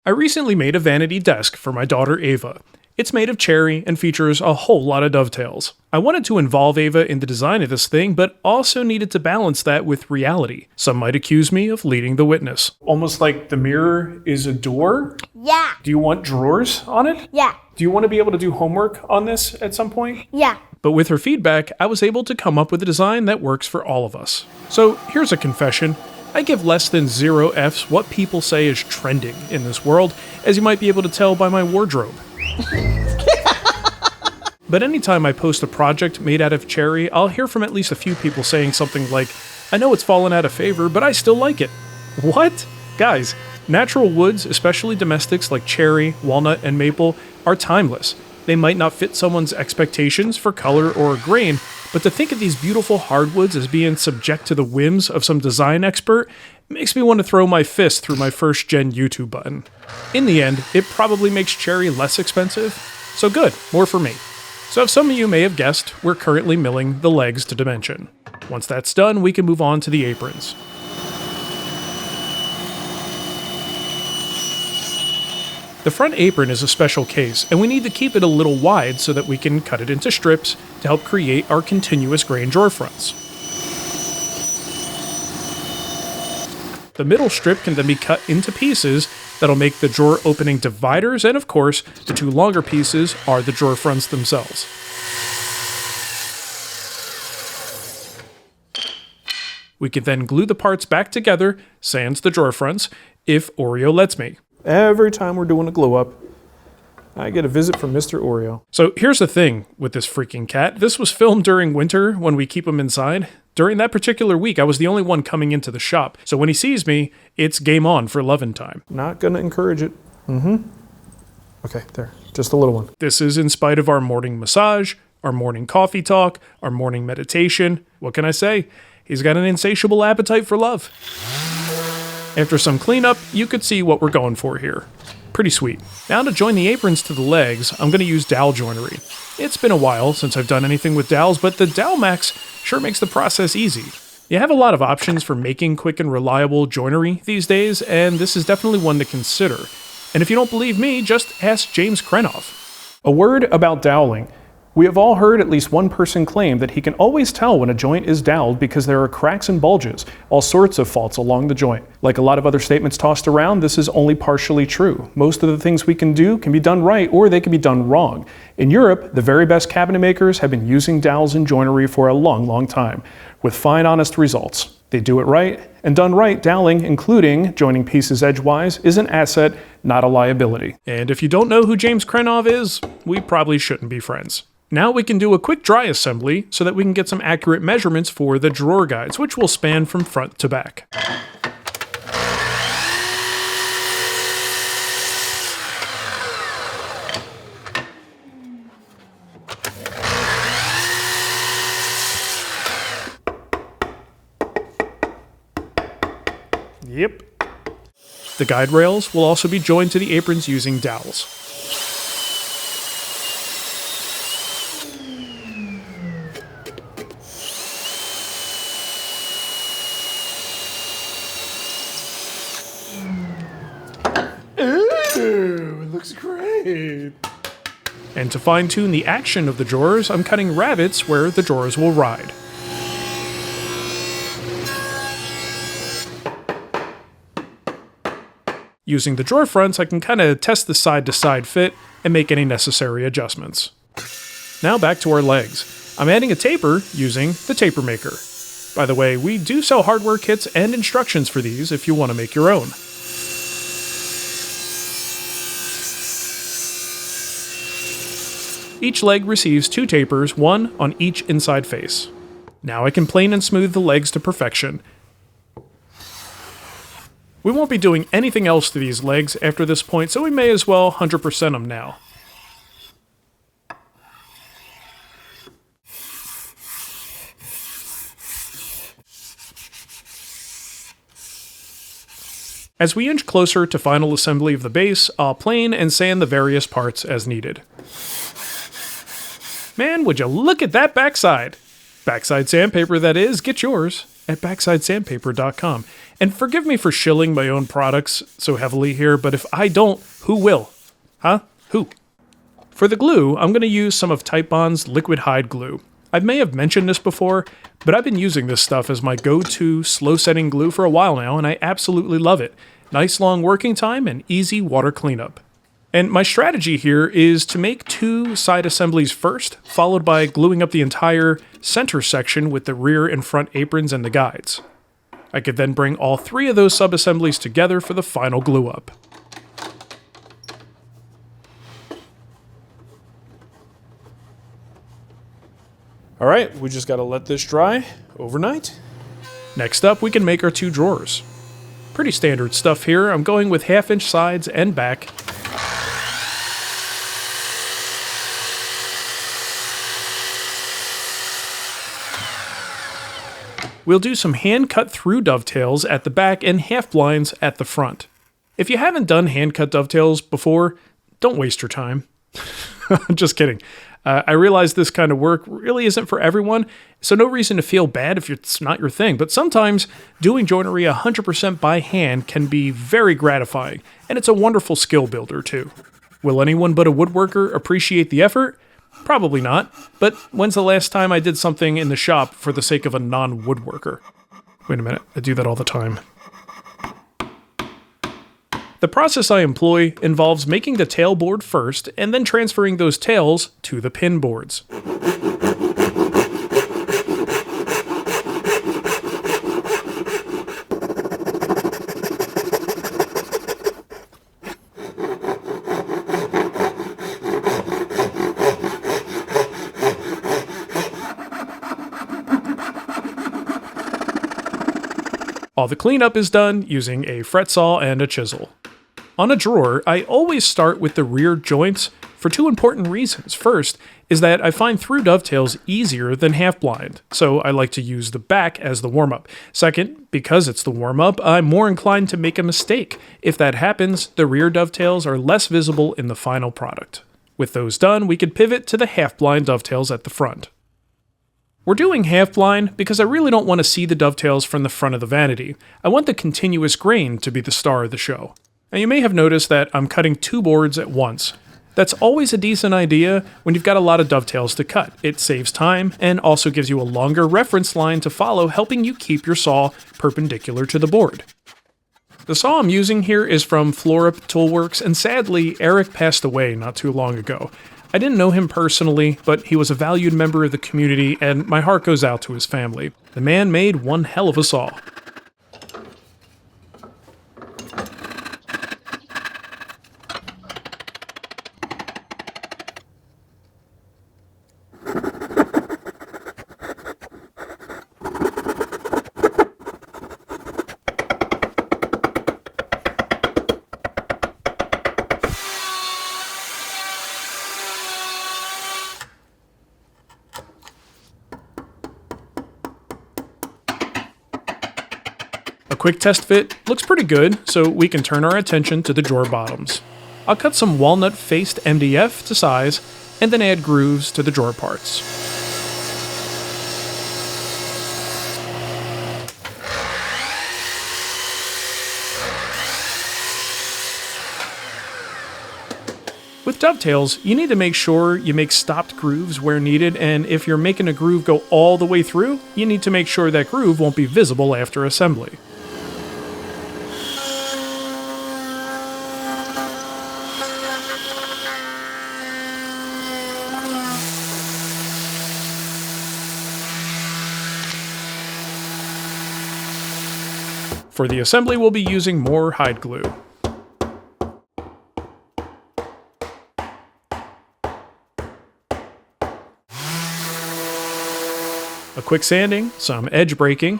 I recently made a vanity desk for my daughter Ava. It's made of cherry and features a whole lot of dovetails. I wanted to involve Ava in the design of this thing, but also needed to balance that with reality. Some might accuse me of leading the witness. Almost like the mirror is a door? Yeah. Do you want drawers on it? Yeah. Do you want to be able to do homework on this at some point? Yeah. But with her feedback, I was able to come up with a design that works for all of us. So here's a confession. I give less than 0 Fs what people say is trending in this world, as you might be able to tell by my wardrobe. But anytime I post a project made out of cherry, I'll hear from at least a few people saying something like, I know it's fallen out of favor, but I still like it. What? Guys, natural woods, especially domestics like cherry, walnut, and maple, are timeless. They might not fit someone's expectations for color or grain, but to think of these beautiful hardwoods as being subject to the whims of some design expert makes me want to throw my fist through my first-gen YouTube button. In the end, it probably makes cherry less expensive, so good, more for me. So if some of you may have guessed, we're currently milling the legs to dimension. Once that's done, we can move on to the aprons. The front apron is a special case, and we need to keep it a little wide so that we can cut it into strips to help create our continuous grain drawer fronts. The middle strip can then be cut into pieces that'll make the drawer opening dividers, and of course, the 2 longer pieces are the drawer fronts themselves. We can then glue the parts back together, sans the drawer fronts, if Oreo lets me. Every time we're doing a glue up, I get a visit from Mr. Oreo. So here's the thing with this freaking cat. This was filmed during winter when we keep him inside. During that particular week, I was the only one coming into the shop. So when he sees me, it's game on for lovin' time. Not gonna encourage it. Okay, there. Just a little one. This is in spite of our morning massage, our morning coffee talk, our morning meditation. What can I say? He's got an insatiable appetite for love. After some cleanup, you could see what we're going for here. Pretty sweet. Now to join the aprons to the legs, I'm going to use dowel joinery. It's been a while since I've done anything with dowels, but the Dowel Max sure makes the process easy. You have a lot of options for making quick and reliable joinery these days, and this is definitely one to consider. And if you don't believe me, just ask James Krenoff. A word about doweling. We have all heard at least one person claim that he can always tell when a joint is doweled because there are cracks and bulges, all sorts of faults along the joint. Like a lot of other statements tossed around, this is only partially true. Most of the things we can do can be done right, or they can be done wrong. In Europe, the very best cabinet makers have been using dowels in joinery for a long, long time, with fine, honest results. They do it right, and done right, doweling, including joining pieces edgewise, is an asset, not a liability. And if you don't know who James Krenoff is, we probably shouldn't be friends. Now we can do a quick dry assembly so that we can get some accurate measurements for the drawer guides, which will span from front to back. Yep. The guide rails will also be joined to the aprons using dowels. Ooh, it looks great. And to fine-tune the action of the drawers, I'm cutting rabbets where the drawers will ride. Using the drawer fronts, I can kind of test the side-to-side fit and make any necessary adjustments. Now back to our legs. I'm adding a taper using the taper maker. By the way, we do sell hardware kits and instructions for these if you want to make your own. Each leg receives 2 tapers, 1 on each inside face. Now I can plane and smooth the legs to perfection. We won't be doing anything else to these legs after this point, so we may as well 100% them now. As we inch closer to final assembly of the base, I'll plane and sand the various parts as needed. Man, would you look at that backside! Backside sandpaper, that is, get yours. at backsideSandpaper.com. And forgive me for shilling my own products so heavily here, but if I don't, who will? Huh? Who? For the glue, I'm going to use some of Titebond's liquid hide glue. I may have mentioned this before, but I've been using this stuff as my go-to slow-setting glue for a while now, and I absolutely love it. Nice long working time and easy water cleanup. And my strategy here is to make 2 side assemblies first, followed by gluing up the entire center section with the rear and front aprons and the guides. I could then bring all 3 of those sub-assemblies together for the final glue up. Alright, we just gotta let this dry overnight. Next up, we can make our 2 drawers. Pretty standard stuff here. I'm going with 1/2-inch sides and back. We'll do some hand-cut through dovetails at the back and half blinds at the front. If you haven't done hand-cut dovetails before, don't waste your time. Just kidding. I realize this kind of work really isn't for everyone, so no reason to feel bad if it's not your thing, but sometimes doing joinery 100% by hand can be very gratifying, and it's a wonderful skill builder too. Will anyone but a woodworker appreciate the effort? Probably not, but when's the last time I did something in the shop for the sake of a non-woodworker? Wait a minute, I do that all the time. The process I employ involves making the tail board first and then transferring those tails to the pin boards. All the cleanup is done using a fret saw and a chisel. On a drawer, I always start with the rear joints for 2 important reasons. First is that I find through dovetails easier than half blind, so I like to use the back as the warm-up. Second, because it's the warm-up, I'm more inclined to make a mistake. If that happens, the rear dovetails are less visible in the final product. With those done, we can pivot to the half blind dovetails at the front. We're doing half blind because I really don't want to see the dovetails from the front of the vanity. I want the continuous grain to be the star of the show. Now you may have noticed that I'm cutting 2 boards at once. That's always a decent idea when you've got a lot of dovetails to cut. It saves time and also gives you a longer reference line to follow, helping you keep your saw perpendicular to the board. The saw I'm using here is from Florup Toolworks, and sadly, Eric passed away not too long ago. I didn't know him personally, but he was a valued member of the community, and my heart goes out to his family. The man made one hell of a saw. A quick test fit looks pretty good, so we can turn our attention to the drawer bottoms. I'll cut some walnut-faced MDF to size, and then add grooves to the drawer parts. With dovetails, you need to make sure you make stopped grooves where needed, and if you're making a groove go all the way through, you need to make sure that groove won't be visible after assembly. For the assembly, we'll be using more hide glue. A quick sanding, some edge breaking,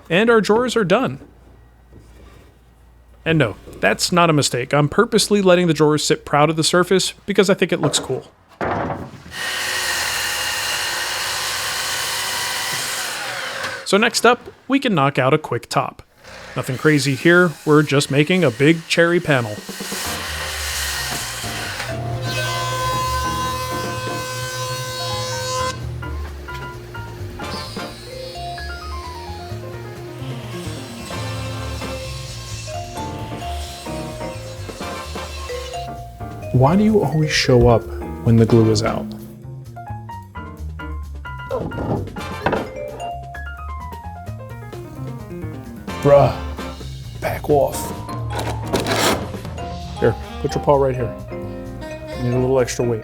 and our drawers are done. And no, that's not a mistake. I'm purposely letting the drawers sit proud of the surface because I think it looks cool. So next up, we can knock out a quick top. Nothing crazy here, we're just making a big cherry panel. Why do you always show up when the glue is out? Bruh, back off. Here, put your paw right here. I need a little extra weight.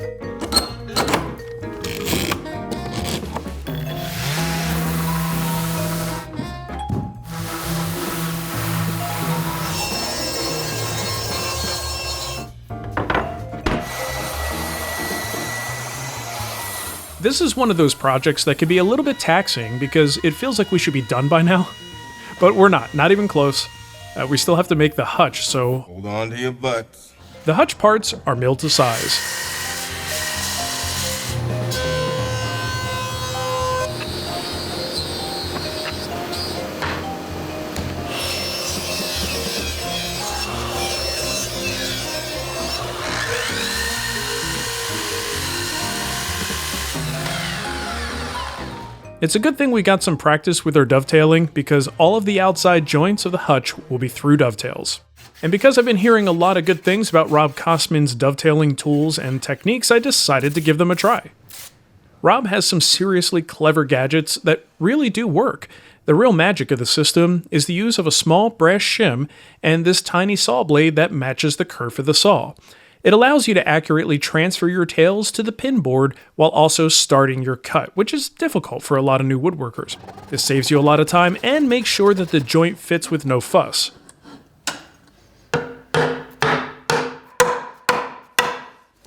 This is one of those projects that can be a little bit taxing because it feels like we should be done by now. But we're not even close. We still have to make the hutch, so... Hold on to your butts. The hutch parts are milled to size. It's a good thing we got some practice with our dovetailing because all of the outside joints of the hutch will be through dovetails. And because I've been hearing a lot of good things about Rob Kosman's dovetailing tools and techniques, I decided to give them a try. Rob has some seriously clever gadgets that really do work. The real magic of the system is the use of a small brass shim and this tiny saw blade that matches the kerf of the saw. It allows you to accurately transfer your tails to the pin board while also starting your cut, which is difficult for a lot of new woodworkers. This saves you a lot of time and makes sure that the joint fits with no fuss.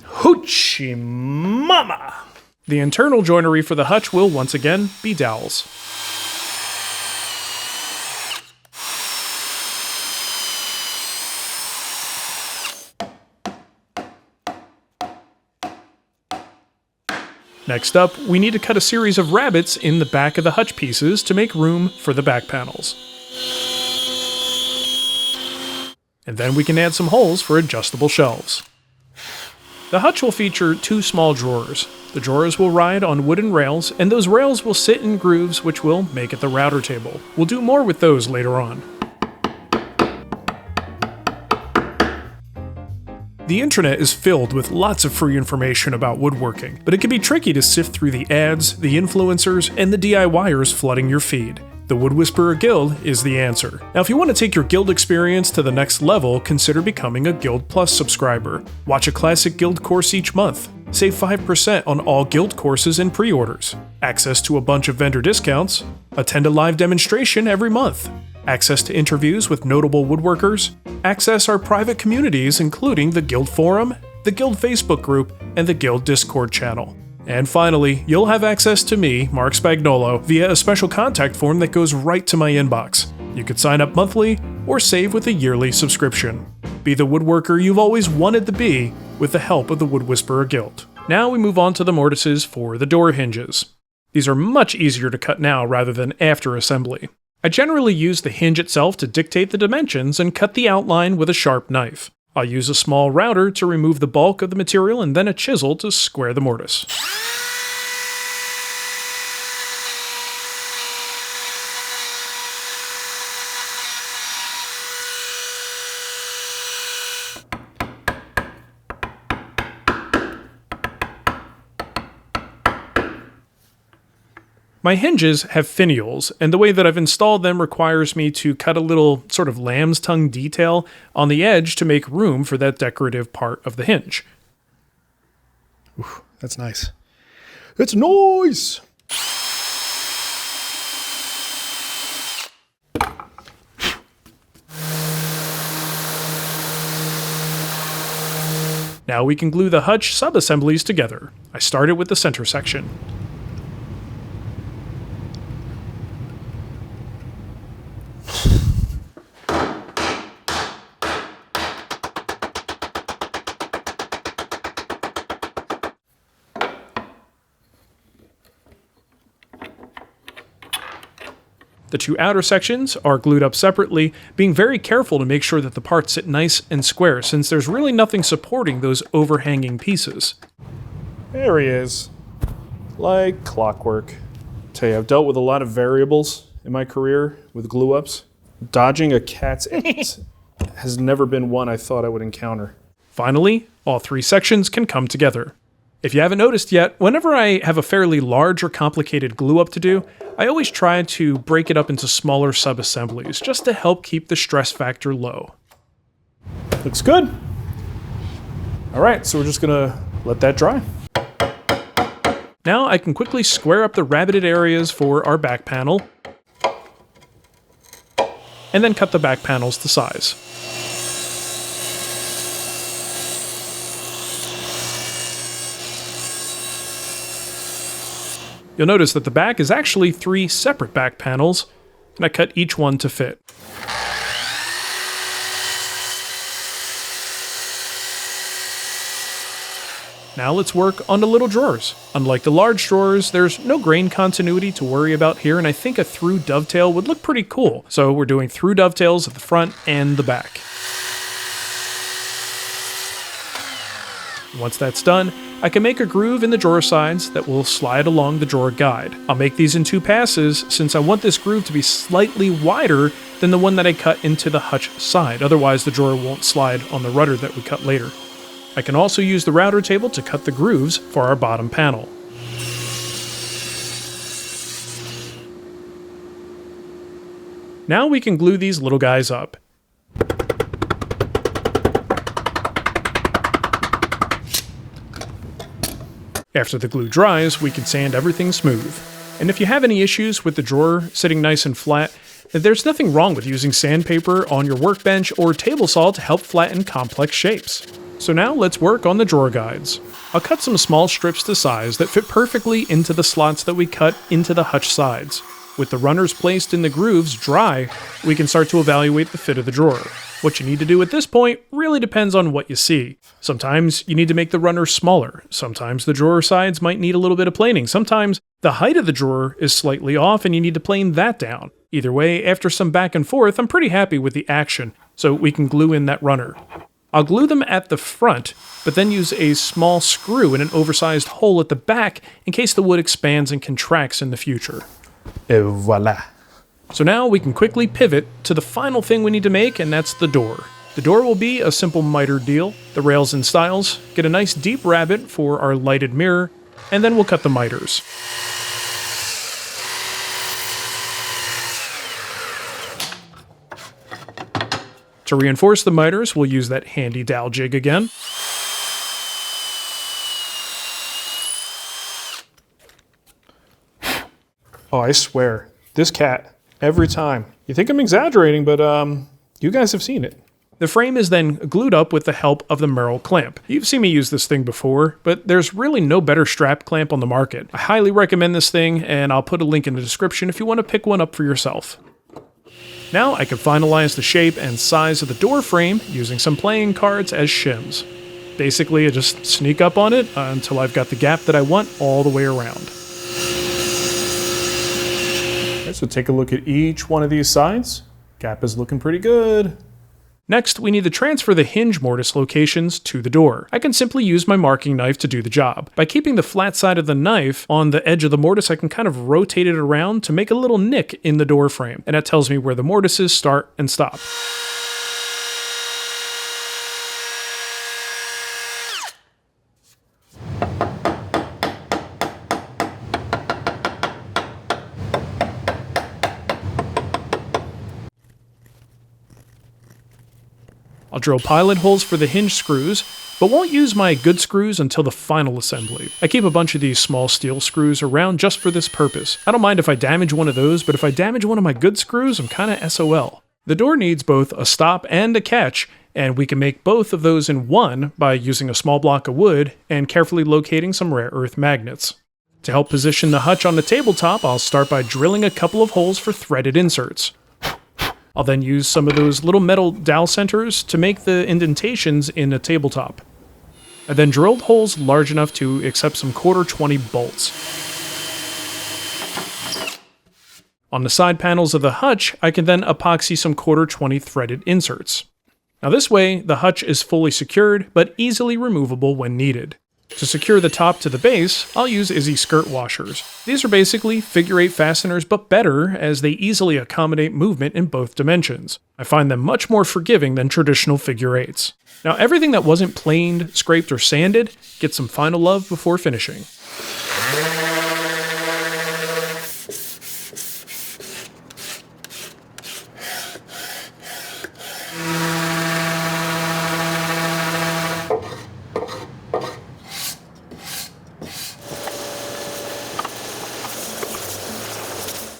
Hoochie mama! The internal joinery for the hutch will once again be dowels. Next up, we need to cut a series of rabbets in the back of the hutch pieces to make room for the back panels. And then we can add some holes for adjustable shelves. The hutch will feature 2 small drawers. The drawers will ride on wooden rails, and those rails will sit in grooves which will make it the router table. We'll do more with those later on. The internet is filled with lots of free information about woodworking, but it can be tricky to sift through the ads, the influencers, and the DIYers flooding your feed. The Wood Whisperer Guild is the answer. Now, if you want to take your guild experience to the next level, consider becoming a Guild Plus subscriber. Watch a classic guild course each month. Save 5% on all guild courses and pre-orders. Access to a bunch of vendor discounts. Attend a live demonstration every month. Access to interviews with notable woodworkers. Access our private communities, including the Guild Forum, the Guild Facebook group, and the Guild Discord channel. And finally, you'll have access to me, Mark Spagnolo, via a special contact form that goes right to my inbox. You could sign up monthly or save with a yearly subscription. Be the woodworker you've always wanted to be with the help of the Wood Whisperer Guild. Now we move on to the mortises for the door hinges. These are much easier to cut now rather than after assembly. I generally use the hinge itself to dictate the dimensions and cut the outline with a sharp knife. I'll use a small router to remove the bulk of the material and then a chisel to square the mortise. My hinges have finials, and the way that I've installed them requires me to cut a little sort of lamb's tongue detail on the edge to make room for that decorative part of the hinge. Ooh, that's nice. It's nice! Now we can glue the hutch sub-assemblies together. I started with the center section. The 2 outer sections are glued up separately, being very careful to make sure that the parts sit nice and square since there's really nothing supporting those overhanging pieces. There he is. Like clockwork. Tell you, I've dealt with a lot of variables in my career with glue-ups. Dodging a cat's ass has never been one I thought I would encounter. Finally, All three sections can come together. If you haven't noticed yet, whenever I have a fairly large or complicated glue up to do, I always try to break it up into smaller sub-assemblies, just to help keep the stress factor low. Looks good. All right, so we're just gonna let that dry. Now I can quickly square up the rabbited areas for our back panel, and then cut the back panels to size. You'll notice that the back is actually 3 separate back panels, and I cut each one to fit. Now let's work on the little drawers. Unlike the large drawers, there's no grain continuity to worry about here, and I think a through dovetail would look pretty cool. So we're doing through dovetails at the front and the back. Once that's done, I can make a groove in the drawer sides that will slide along the drawer guide. I'll make these in 2 passes since I want this groove to be slightly wider than the one that I cut into the Hutch side, otherwise the drawer won't slide on the rudder that we cut later. I can also use the router table to cut the grooves for our bottom panel. Now we can glue these little guys up. After the glue dries, we can sand everything smooth. And if you have any issues with the drawer sitting nice and flat, there's nothing wrong with using sandpaper on your workbench or table saw to help flatten complex shapes. So now let's work on the drawer guides. I'll cut some small strips to size that fit perfectly into the slots that we cut into the Hutch sides. With the runners placed in the grooves dry, we can start to evaluate the fit of the drawer. What you need to do at this point really depends on what you see. Sometimes you need to make the runner smaller. Sometimes the drawer sides might need a little bit of planing. Sometimes the height of the drawer is slightly off and you need to plane that down. Either way, after some back and forth, I'm pretty happy with the action, so we can glue in that runner. I'll glue them at the front, but then use a small screw in an oversized hole at the back in case the wood expands and contracts in the future. Et voila. So now we can quickly pivot to the final thing we need to make, and that's the door. The door will be a simple miter deal. The rails and stiles, get a nice deep rabbet for our lighted mirror, and then we'll cut the miters. To reinforce the miters, we'll use that handy dowel jig again. Oh, I swear, this cat, every time. You think I'm exaggerating, but you guys have seen it. The frame is then glued up with the help of the Merrill clamp. You've seen me use this thing before, but there's really no better strap clamp on the market. I highly recommend this thing, and I'll put a link in the description if you want to pick one up for yourself. Now I can finalize the shape and size of the door frame using some playing cards as shims. Basically, I just sneak up on it until I've got the gap that I want all the way around. Okay, so take a look at each one of these sides. Gap is looking pretty good. Next, we need to transfer the hinge mortise locations to the door. I can simply use my marking knife to do the job. By keeping the flat side of the knife on the edge of the mortise, I can kind of rotate it around to make a little nick in the door frame, and that tells me where the mortises start and stop. I'll drill pilot holes for the hinge screws, but won't use my good screws until the final assembly. I keep a bunch of these small steel screws around just for this purpose. I don't mind if I damage one of those, but if I damage one of my good screws, I'm kinda SOL. The door needs both a stop and a catch, and we can make both of those in one by using a small block of wood and carefully locating some rare earth magnets. To help position the Hutch on the tabletop, I'll start by drilling a couple of holes for threaded inserts. I'll then use some of those little metal dowel centers to make the indentations in a tabletop. I then drilled holes large enough to accept some 1/4-20 bolts. On the side panels of the Hutch, I can then epoxy some 1/4-20 threaded inserts. Now this way, the Hutch is fully secured, but easily removable when needed. To secure the top to the base, I'll use Izzy skirt washers. These are basically figure 8 fasteners, but better as they easily accommodate movement in both dimensions. I find them much more forgiving than traditional figure 8s. Now everything that wasn't planed, scraped, or sanded gets some final love before finishing.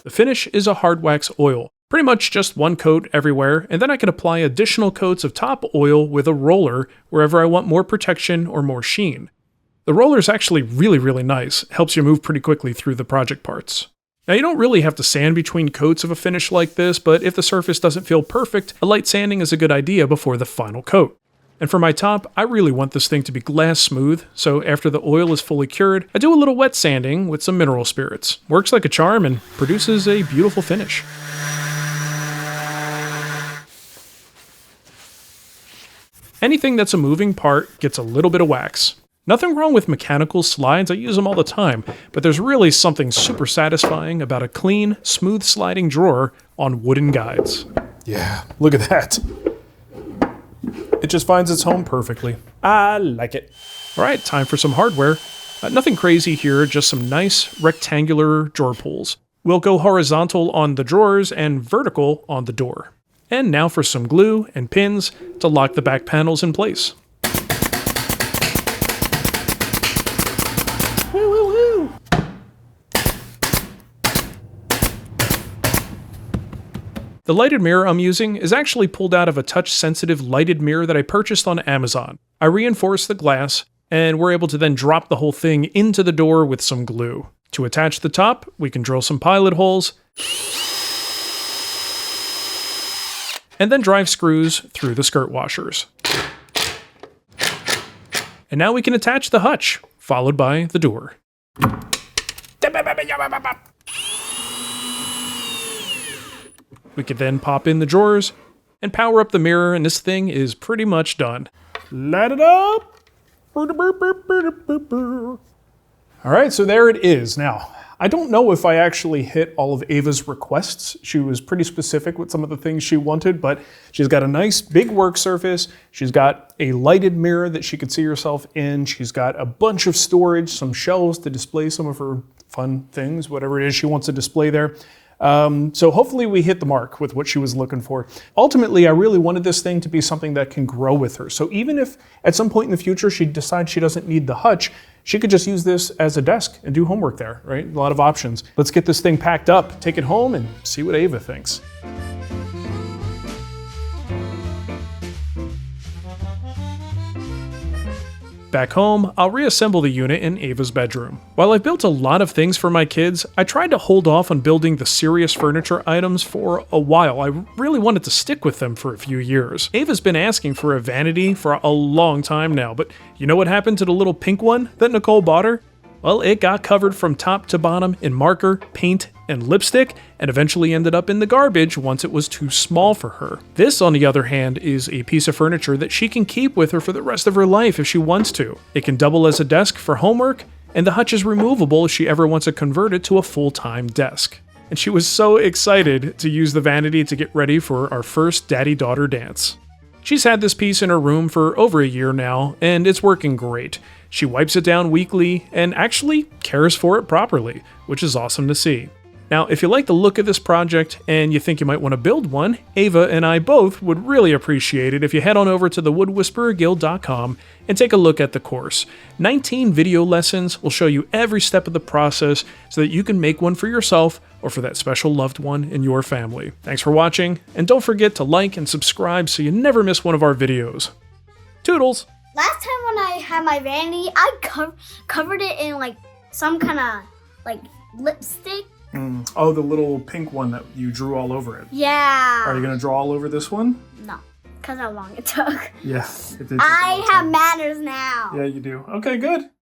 The finish is a hard wax oil, pretty much just one coat everywhere, and then I can apply additional coats of top oil with a roller wherever I want more protection or more sheen. The roller is actually really nice, helps you move pretty quickly through the project parts. Now you don't really have to sand between coats of a finish like this, but if the surface doesn't feel perfect, a light sanding is a good idea before the final coat. And for my top, I really want this thing to be glass smooth, so after the oil is fully cured, I do a little wet sanding with some mineral spirits. Works like a charm and produces a beautiful finish. Anything that's a moving part gets a little bit of wax. Nothing wrong with mechanical slides, I use them all the time, but there's really something super satisfying about a clean, smooth sliding drawer on wooden guides. Yeah, look at that. It just finds its home perfectly. I like it. All right, time for some hardware. Nothing crazy here, just some nice rectangular drawer pulls. We'll go horizontal on the drawers and vertical on the door. And now for some glue and pins to lock the back panels in place. Woo, woo, woo. The lighted mirror I'm using is actually pulled out of a touch-sensitive lighted mirror that I purchased on Amazon. I reinforced the glass, and we're able to then drop the whole thing into the door with some glue. To attach the top, we can drill some pilot holes, and then drive screws through the skirt washers. And now we can attach the hutch, followed by the door. We could then pop in the drawers and power up the mirror, and this thing is pretty much done. Light it up! Alright, so there it is. Now, I don't know if I actually hit all of Ava's requests. She was pretty specific with some of the things she wanted, but she's got a nice big work surface. She's got a lighted mirror that she could see herself in. She's got a bunch of storage, some shelves to display some of her fun things, whatever it is she wants to display there. So hopefully we hit the mark with what she was looking for. Ultimately, I really wanted this thing to be something that can grow with her. So even if at some point in the future she decides she doesn't need the hutch, she could just use this as a desk and do homework there, right? A lot of options. Let's get this thing packed up, take it home, and see what Ava thinks. Back home, I'll reassemble the unit in Ava's bedroom. While I've built a lot of things for my kids, I tried to hold off on building the serious furniture items for a while. I really wanted to stick with them for a few years. Ava's been asking for a vanity for a long time now, but you know what happened to the little pink one that Nicole bought her? Well, it got covered from top to bottom in marker, paint, and lipstick, and eventually ended up in the garbage once it was too small for her. This, on the other hand, is a piece of furniture that she can keep with her for the rest of her life if she wants to. It can double as a desk for homework, and the hutch is removable if she ever wants to convert it to a full-time desk. And she was so excited to use the vanity to get ready for our first daddy-daughter dance. She's had this piece in her room for over a year now, and it's working great. She wipes it down weekly and actually cares for it properly, which is awesome to see. Now, if you like the look of this project and you think you might want to build one, Ava and I both would really appreciate it if you head on over to thewoodwhispererguild.com and take a look at the course. 19 video lessons will show you every step of the process so that you can make one for yourself or for that special loved one in your family. Thanks for watching, and don't forget to like and subscribe so you never miss one of our videos. Toodles! Last time when I had my vanity, I covered it in like some kind of lipstick. Oh, the little pink one that you drew all over it. Yeah. Are you going to draw all over this one? No, because how long it took. Yeah, it did. I have manners now. Yeah, you do. Okay, good.